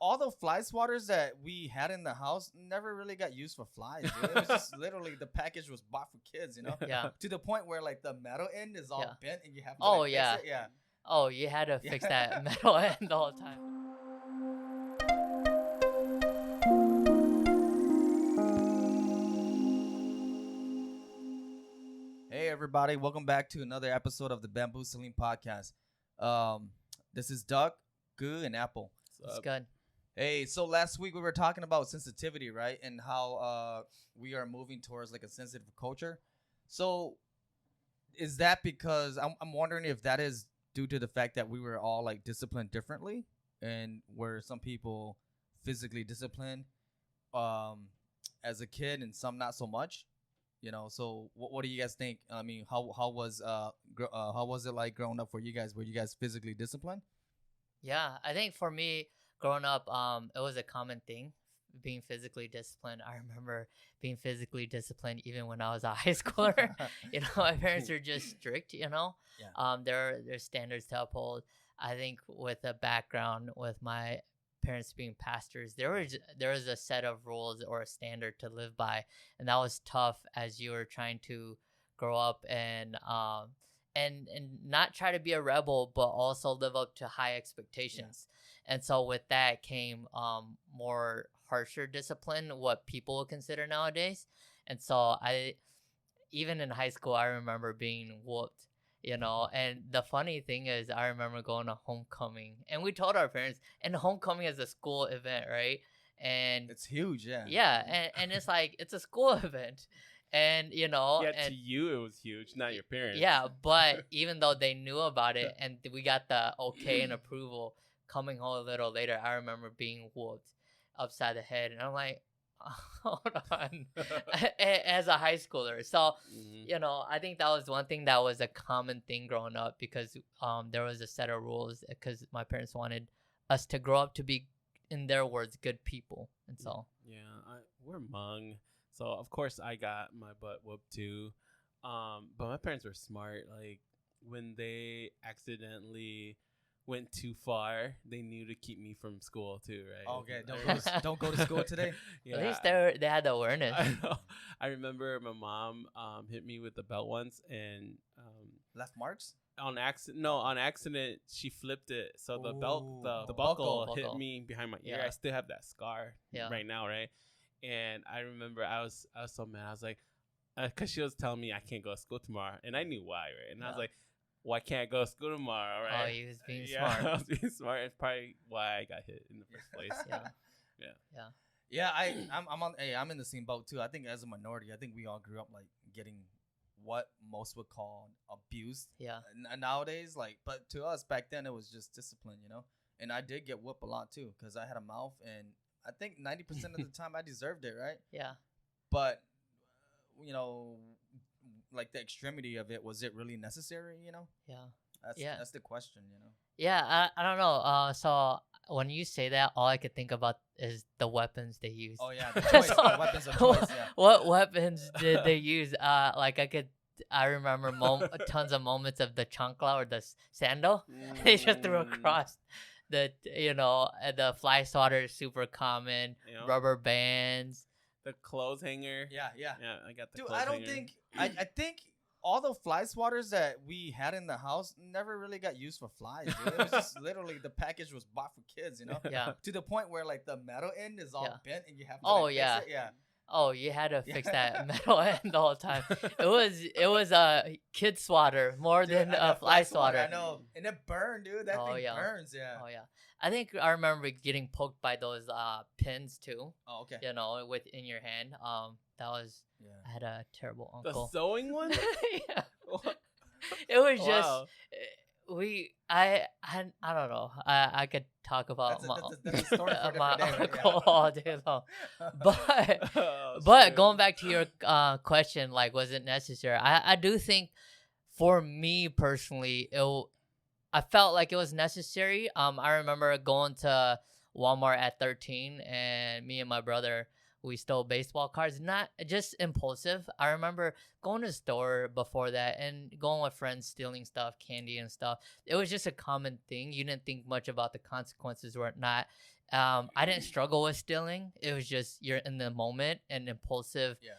all the fly swatters that we had in the house never really got used for flies, dude. It was just literally the package was bought for kids, you know? Yeah. To the point where like the metal end is all Yeah. bent and you have to Oh, like, yeah. fix it. Yeah. Oh, you had to fix that metal end the whole time. Hey everybody, welcome back to another episode of the Bamboo Saline Podcast. This is Doug, Goo, and Apple. It's good. Hey, so last week we were talking about sensitivity, right? And how we are moving towards like a sensitive culture. So is that because I'm wondering if that is due to the fact that we were all like disciplined differently, and where some people physically disciplined as a kid and some not so much, you know? So what do you guys think? I mean, how was it like growing up for you guys? Were you guys physically disciplined? Yeah, I think for me, growing up, it was a common thing, being physically disciplined. I remember being physically disciplined even when I was a high schooler. You know, my parents are just strict, you know? Yeah. There are standards to uphold. I think with a background with my parents being pastors, there was a set of rules or a standard to live by, and that was tough as you were trying to grow up and not try to be a rebel, but also live up to high expectations. Yeah. And so with that came more harsher discipline, what people would consider nowadays. And so even in high school, I remember being whooped, you know. And the funny thing is, I remember going to homecoming, and we told our parents, and homecoming is a school event, right? And It's huge, yeah. Yeah, and it's like, it's a school event. And, you know, yeah, and to you it was huge, not your parents. yeah, but even though they knew about it and we got the okay and approval, coming home a little later, I remember being whooped upside the head, and I'm like, hold on, as a high schooler. So, you know, I think that was one thing that was a common thing growing up, because there was a set of rules, because my parents wanted us to grow up to be, in their words, good people. And so we're Hmong. So, of course, I got my butt whooped too. But my parents were smart. Like, when they accidentally went too far, they knew to keep me from school too, right? Okay, don't go to school today. Yeah. At least they had the awareness. I know. I remember my mom hit me with the belt once, and Left marks? on accident she flipped it, so the belt, the buckle hit me behind my ear. Yeah. I still have that scar right now, right? And I remember I was so mad. I was like, because she was telling me I can't go to school tomorrow, and I knew why, right? And I was like, why can't I go to school tomorrow, right? Oh, he was being smart. I was being smart. It's probably why I got hit in the first place. Yeah, I'm in the same boat too. I think as a minority, I think we all grew up like getting what most would call abused. Yeah. Nowadays, like, but to us back then it was just discipline, you know. And I did get whooped a lot too, because I had a mouth, and I think 90% of the time I deserved it, right? Yeah. But you know, like the extremity of it, was it really necessary? You know. Yeah. That's the question, you know. Yeah, I don't know. So when you say that, all I could think about is the weapons they use. Oh yeah, the choice, the weapons of choice. Yeah. What weapons did they use? Like I remember tons of moments of the chancla or the sandal. They just threw across the fly swatter is super common. Rubber bands. The clothes hanger. Yeah. I got the. Dude, clothes I don't hanger. think I think all the fly swatters that we had in the house never really got used for flies, dude. It was just literally the package was bought for kids, you know? Yeah. To the point where like the metal end is all bent and you have to fix it. Yeah. Oh, you had to fix that metal end the whole time. It was a kid swatter more than a fly swatter. I know. And it burned, dude. That thing burns, yeah. Oh yeah. I think I remember getting poked by those pins too. Oh, okay. You know, in your hand. That was I had a terrible uncle. The sewing one? Yeah. It was just Wow. I don't know. I could talk about that's a story for a my different day, right? uncle all day long. But Oh, shit. going back to your question, like, was it necessary? I do think, for me personally, I felt like it was necessary. I remember going to Walmart at 13, and me and my brother, we stole baseball cards. Not just impulsive. I remember going to the store before that and going with friends, stealing stuff, candy and stuff. It was just a common thing. You didn't think much about the consequences or not. I didn't struggle with stealing. It was just you're in the moment and impulsive. Yeah.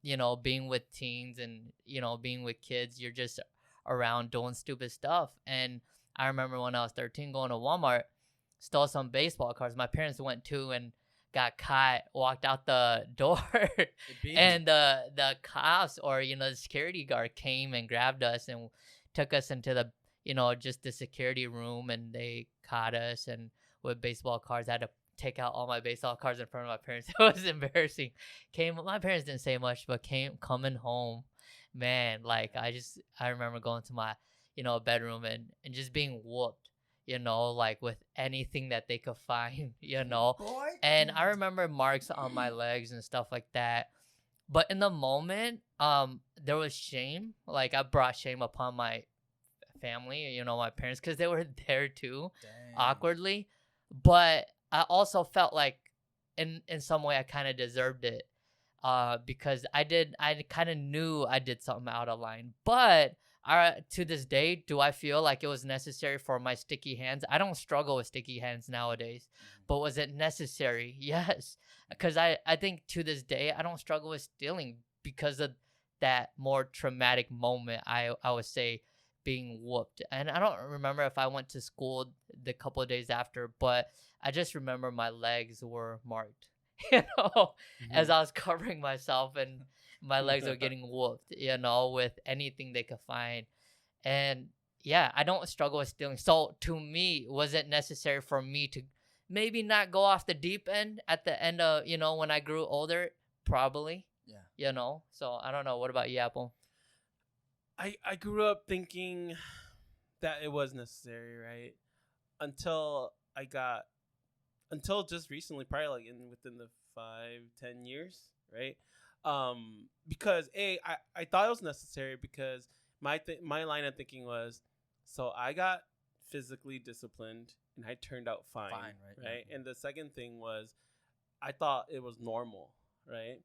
You know, being with teens and being with kids, you're just around doing stupid stuff. And I remember when I was 13 going to Walmart, stole some baseball cards. My parents went too and got caught, walked out the door, and the cops or the security guard came and grabbed us and took us into the just the security room, and they caught us and with baseball cards. I had to take out all my baseball cards in front of my parents. It was embarrassing. My parents didn't say much, but coming home, man, like I remember going to my bedroom and just being whooped, like with anything that they could find, Boy. and I remember marks on my legs and stuff like that. But in the moment, there was shame. Like I brought shame upon my family, my parents, because they were there too, awkwardly. But I also felt like in some way I kind of deserved it, because I kind of knew I did something out of line. But to this day, do I feel like it was necessary for my sticky hands? I don't struggle with sticky hands nowadays, but was it necessary? Yes, because I think to this day I don't struggle with stealing because of that more traumatic moment. I would say being whooped, and I don't remember if I went to school the couple of days after, but I just remember my legs were marked, as I was covering myself and my legs were getting whooped, with anything they could find. And yeah, I don't struggle with stealing. So to me, was it necessary for me to maybe not go off the deep end at the end of, when I grew older? Probably. Yeah. So I don't know. What about you, Apple? I grew up thinking that it was necessary, right? Until just recently, probably like within the 5-10 years, right? Because I thought it was necessary because my line of thinking was, so I got physically disciplined and I turned out fine, right? And the second thing was, I thought it was normal, right?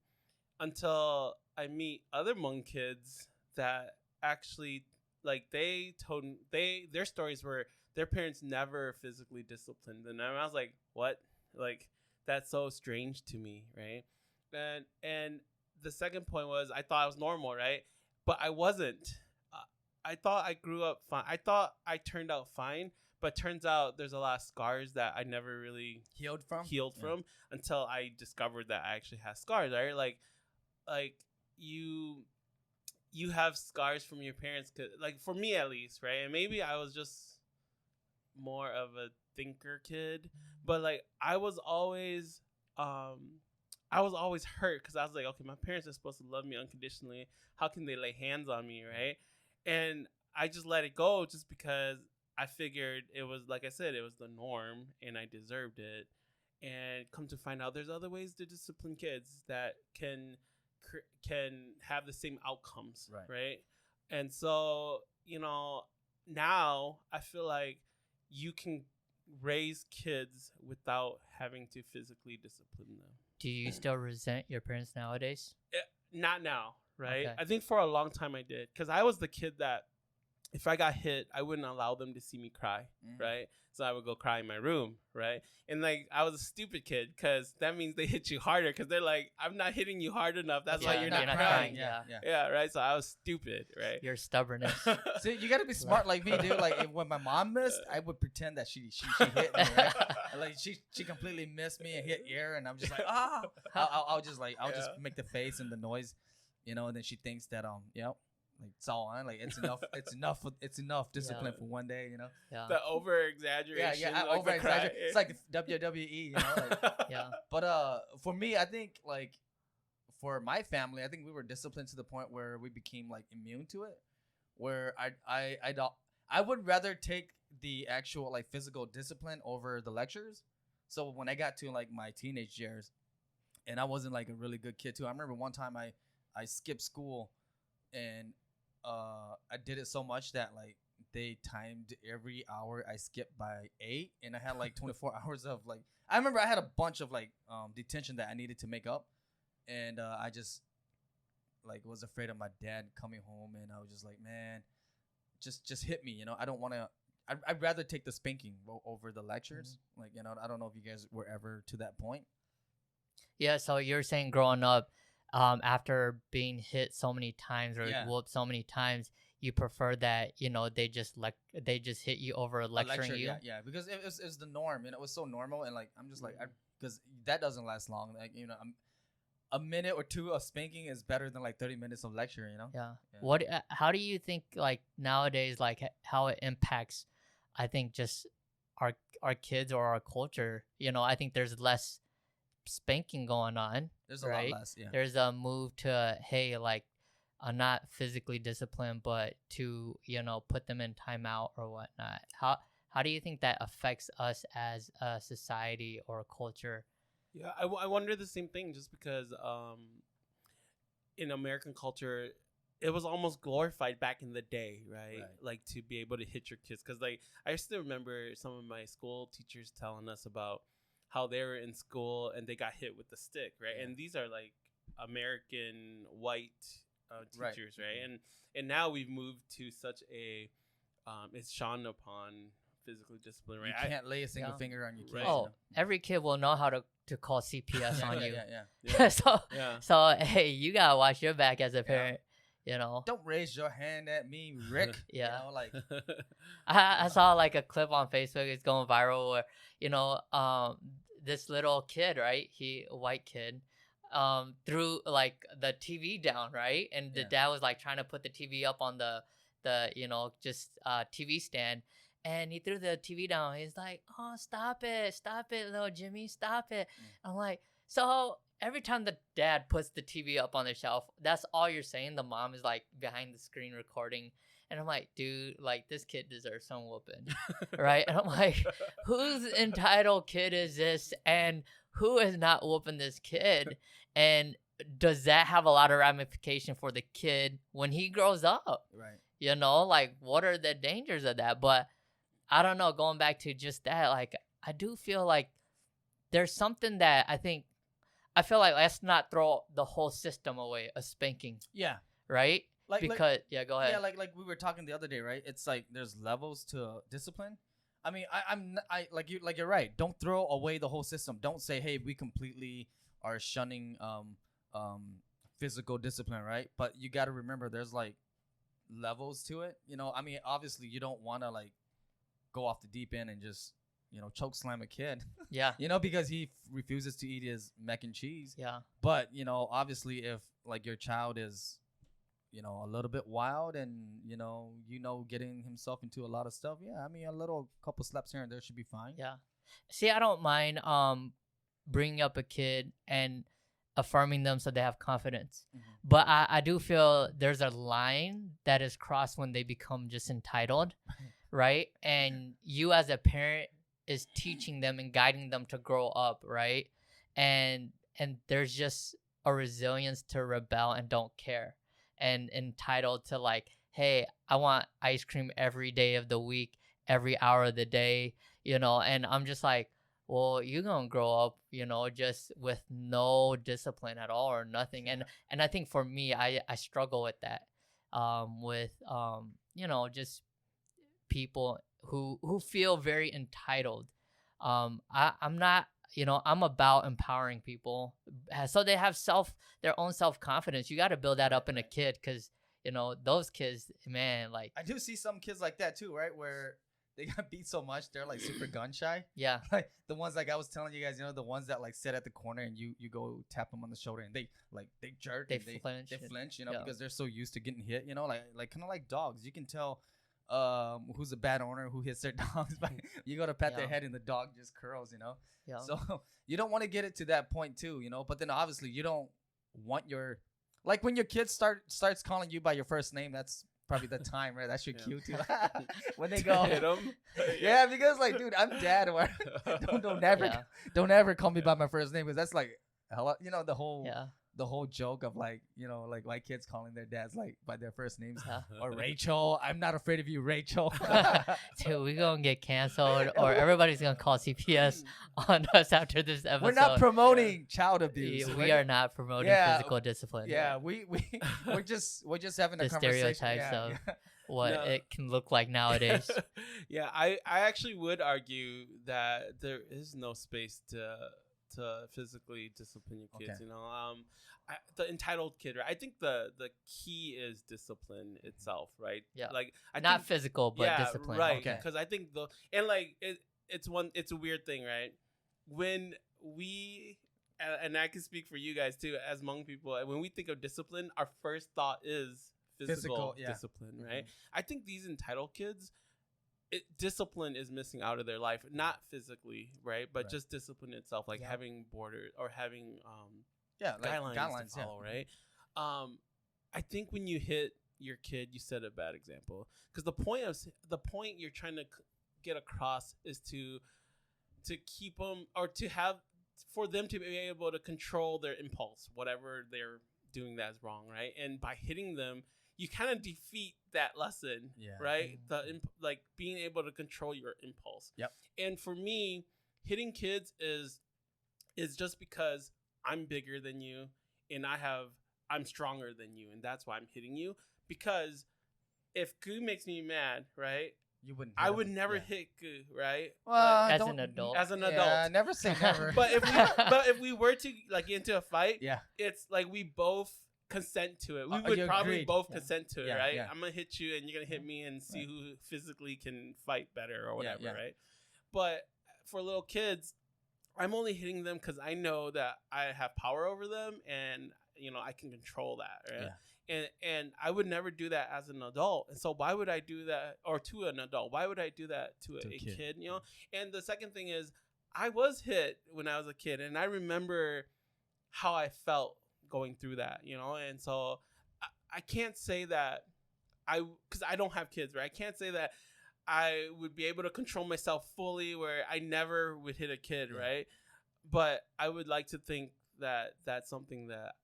Until I meet other Hmong kids that actually, like, their stories were their parents never physically disciplined them. And I was like, what? Like, that's so strange to me, right? And the second point was, I thought it was normal, right? But I wasn't. I thought I grew up fine. I thought I turned out fine, but turns out there's a lot of scars that I never really healed from until I discovered that I actually had scars, right? Like you have scars from your parents, like for me at least, right? And maybe I was just more of a thinker kid, but like I was always hurt because I was like, okay, my parents are supposed to love me unconditionally. How can they lay hands on me, right? And I just let it go just because I figured it was, like I said, it was the norm and I deserved it. And come to find out, there's other ways to discipline kids that can have the same outcomes, right? And so, now I feel like you can raise kids without having to physically discipline them. Do you still resent your parents nowadays? Not now, right? Okay. I think for a long time I did, because I was the kid that if I got hit, I wouldn't allow them to see me cry, right? So I would go cry in my room, right? And like I was a stupid kid because that means they hit you harder because they're like, I'm not hitting you hard enough. That's why you're not crying. Yeah, right? So I was stupid, right? Your stubbornness. So you got to be smart like me, dude. Like when my mom missed, I would pretend that she hit me, right? Like she completely missed me and hit air, and I'm just like, I'll just make the face and the noise, and then she thinks that like it's all on, like it's enough discipline for one day, Yeah. The over exaggeration. Yeah, over exaggerate. It's like the WWE, Yeah. But for me, I think like for my family, I think we were disciplined to the point where we became like immune to it. Where I would rather take the actual like physical discipline over the lectures. So when I got to like my teenage years, and I wasn't like a really good kid too. I remember one time I skipped school, and I did it so much that like they timed every hour I skipped by 8, and I had like 24 hours of like, I remember I had a bunch of like detention that I needed to make up, and I just like was afraid of my dad coming home, and I was just like, man, just hit me, I don't want to I'd rather take the spanking over the lectures. Like, you know, I don't know if you guys were ever to that point. Yeah, so you're saying growing up, after being hit so many times or Yeah. whooped so many times, you prefer that, you know, they just hit you over A lecturing lecture, you. yeah, because it was the norm, and it was so normal, and like I'm just like, because that doesn't last long. Like, you know, a minute or two of spanking is better than like 30 minutes of lecture. You know. Yeah. Yeah. What? How do you think like nowadays, like how it impacts? I think just our kids or our culture. You know, I think there's less spanking going on. There's a right? lot less. Yeah. There's a move to, hey, like, not physically disciplined, but to, you know, put them in timeout or whatnot. How do you think that affects us as a society or a culture? Yeah, I wonder the same thing, just because in American culture, it was almost glorified back in the day, right? Right. Like, to be able to hit your kids. Because, like, I still remember some of my school teachers telling us about how they were in school and they got hit with the stick, right? Yeah. And these are, like, American white Right. teachers, right? And now we've moved to such a, it's shunned upon physical discipline, right? You can't lay a single Yeah. finger on your kid. Right. you Oh, know? every kid will know how to call CPS on yeah, you. yeah, yeah. Yeah. so Yeah. so hey, you gotta watch your back as a parent. You know. Don't raise your hand at me, Rick. Yeah. You know, like I saw like a clip on Facebook. It's going viral where, you know, this little kid, right? A white kid, threw like the TV down, right? And the Yeah. dad was like trying to put the TV up on the you know, just TV stand, and he threw the TV down. He's like, "Oh, stop it, little Jimmy, stop it." I'm like, so every time the dad puts the TV up on the shelf, that's all you're saying. The mom is like behind the screen recording. And I'm like, dude, like, this kid deserves some whooping, right? And I'm like, whose entitled kid is this? And who is not whooping this kid? And does that have a lot of ramification for the kid when he grows up? right. You know, like, what are the dangers of that? But I don't know, going back to just that, like, I do feel like there's something that I feel like let's not throw the whole system away, a spanking, Yeah. right? Like Because, yeah, go ahead. yeah, like we were talking the other day, right? It's like there's levels to discipline. I mean, I like you're right. Don't throw away the whole system. Don't say, hey, we completely are shunning physical discipline, right? But you got to remember, there's like levels to it. You know, I mean, obviously, you don't want to like go off the deep end and just, you know, choke slam a kid, Yeah, you know, because he refuses to eat his mac and cheese. yeah. But, you know, obviously, if like your child is, you know, a little bit wild and, you know, getting himself into a lot of stuff, yeah, I mean, a little couple slaps here and there should be fine. Yeah. See, I don't mind bringing up a kid and affirming them so they have confidence. Mhm. But I do feel there's a line that is crossed when they become just entitled, right? And you as a parent is teaching them and guiding them to grow up, right? And there's just a resilience to rebel and don't care, and entitled to like, hey, I want ice cream every day of the week, every hour of the day, you know. And I'm just like, well, you're gonna grow up, you know, just with no discipline at all or nothing. And I think for me, I struggle with that, with you know, just people who feel very entitled. I'm not, you know, I'm about empowering people so they have their own self-confidence. You got to build that up in a kid, because, you know, those kids, man, like, I do see some kids like that too, right? Where they got beat so much, they're like super gun shy. yeah, Like the ones like I was telling you guys, you know, the ones that like sit at the corner and you go tap them on the shoulder and they jerk, they and flinch. they flinch, you know, Yeah. because they're so used to getting hit, you know, like kind of like dogs. You can tell who's a bad owner who hits their dogs by you go to pat their Yeah. head and the dog just curls, you know. Yeah. So you don't want to get it to that point too, you know. But then obviously you don't want your, like when your kid starts calling you by your first name, that's probably the time, right? That's your Yeah. cue too. When they go, Hit 'em. yeah, because like, dude, I'm dad. Or Yeah. don't ever call me by my first name, because that's like, hello, you know, the whole Yeah. joke of like, you know, like white kids calling their dads like by their first names. Yeah. Or Rachel, I'm not afraid of you, Rachel. Dude, we gonna get canceled, or everybody's gonna call CPS on us after this episode. We're not promoting child abuse. We right? are not promoting Yeah, physical discipline. Yeah, we're just having a The conversation. stereotypes Yeah, of- yeah. what No. it can look like nowadays. Yeah, I actually would argue that there is no space to physically discipline your kids. Okay. You know, the entitled kid. Right? I think the key is discipline itself. Right. Yeah. Like I Not think, physical, but yeah, discipline. right. Okay. Because I think it's a weird thing, right? When we and I can speak for you guys too, as Hmong people, when we think of discipline, our first thought is physical yeah. discipline, right? I think these entitled kids, discipline is missing out of their life, not physically, right? But Right. just discipline itself, like Yeah. having borders or having Yeah, like guidelines to follow, right? I think when you hit your kid, you set a bad example, because the point you're trying to get across is to keep them, or to have, for them to be able to control their impulse, whatever they're doing that is wrong, right? And by hitting them, you kind of defeat that lesson, Yeah. right? Like being able to control your impulse. Yep. And for me, hitting kids is just because I'm bigger than you and I'm stronger than you, and that's why I'm hitting you. Because if Gu makes me mad, right, You wouldn't. I hit would him. never Yeah. hit Gu, right? Well, As don't- an adult. As an Yeah, adult. never say never. But if we were to like get into a fight, yeah, it's like we both consent to it. We Oh, would you probably agreed. both Yeah. consent to it, Yeah, right? yeah. I'm gonna hit you, and you're gonna hit me, and see Right. who physically can fight better or whatever, yeah. right? But for little kids, I'm only hitting them because I know that I have power over them, and I can control that, right? Yeah. And I would never do that as an adult. And so why would I do that, or to an adult? Why would I do that to To a a kid. kid? And the second thing is, I was hit when I was a kid, and I remember how I felt going through that, and so I can't say that because I don't have kids, right? I can't say that I would be able to control myself fully where I never would hit a kid, Yeah. right? But I would like to think that that's something that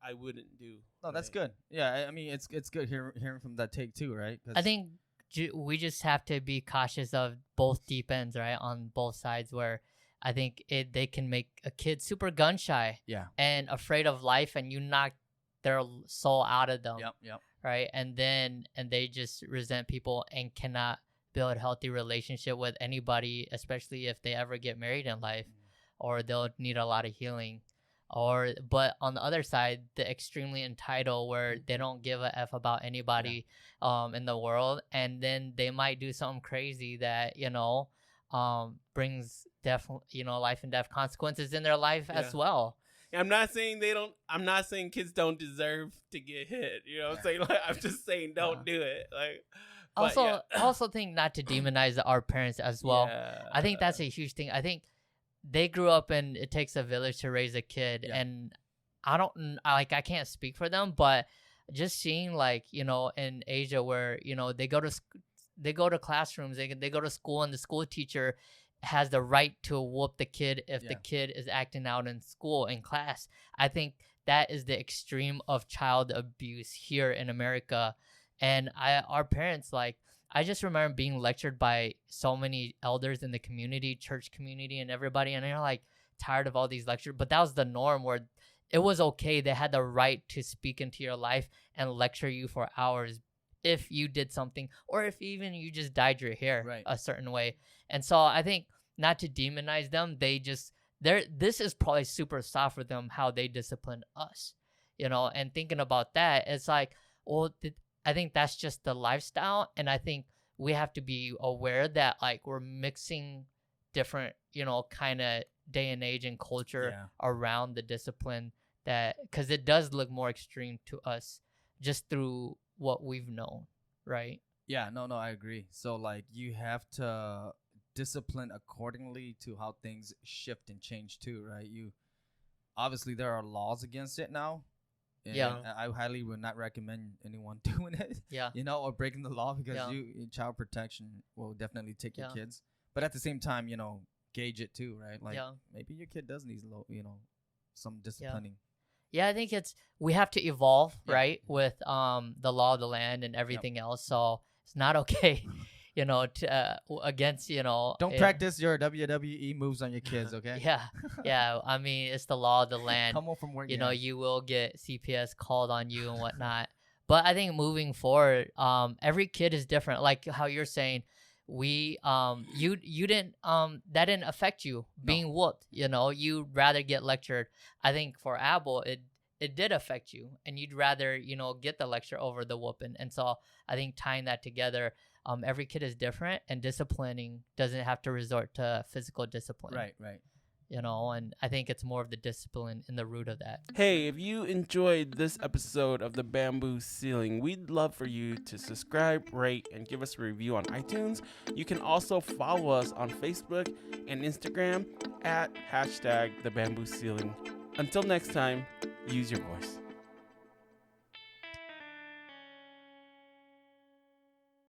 I wouldn't do. No, that's right? good. Yeah, I mean, it's good hearing from that take too, right? 'Cause- I think we just have to be cautious of both deep ends, right? On both sides, where I think they can make a kid super gun shy Yeah. and afraid of life, and you knock their soul out of them, Yep. right? And they just resent people and cannot build a healthy relationship with anybody, especially if they ever get married in life, or they'll need a lot of healing. But on the other side, the extremely entitled, where they don't give a f about anybody in the world, and then they might do something crazy that brings life and death consequences in their life as Yeah. well. I'm not saying I'm not saying kids don't deserve to get hit. You know what I'm saying? Like, I'm just saying don't do it. Like, but Also, yeah. I also think not to demonize our parents as well. Yeah. I think that's a huge thing. I think they grew up in it takes a village to raise a kid, Yeah. and I can't speak for them, but just seeing in Asia where they go to classrooms, they go to school, and the school teacher has the right to whoop the kid if the Yeah. kid is acting out in school in class. I think that is the extreme of child abuse here in America, and our parents I just remember being lectured by so many elders in the community, church community, and everybody, and they're tired of all these lectures. But that was the norm, where it was okay. They had the right to speak into your life and lecture you for hours if you did something, or if even you just dyed your hair Right. a certain way. And so I think, not to demonize them, this is probably super soft for them how they disciplined us, and thinking about that, it's I think that's just the lifestyle, and I think we have to be aware that we're mixing different, kind of day and age and culture Yeah. around the discipline, that because it does look more extreme to us just through what we've known, right? Yeah, no, I agree. So you have to discipline accordingly to how things shift and change too, right? Obviously there are laws against it now. And Yeah. I highly would not recommend anyone doing it. Yeah. Or breaking the law, because Yeah. child protection will definitely take your Yeah. kids. But at the same time, gauge it too, right? Yeah. Maybe your kid does need some disciplining. Yeah, I think we have to evolve, Yeah. right, with the law of the land and everything else. So it's not okay, to against Don't practice your WWE moves on your kids, okay? Yeah. I mean, it's the law of the land. Come home from work. You will get CPS called on you and whatnot. But I think moving forward, every kid is different. Like how you're saying, you didn't that didn't affect you being whooped. You know, you'd rather get lectured. I think for Abel, it did affect you, and you'd rather get the lecture over the whooping. And so I think tying that together, every kid is different, and disciplining doesn't have to resort to physical discipline. Right. And I think it's more of the discipline in the root of that. Hey, if you enjoyed this episode of The Bamboo Ceiling, we'd love for you to subscribe, rate, and give us a review on iTunes. You can also follow us on Facebook and Instagram at #TheBambooCeiling. Until next time, use your voice.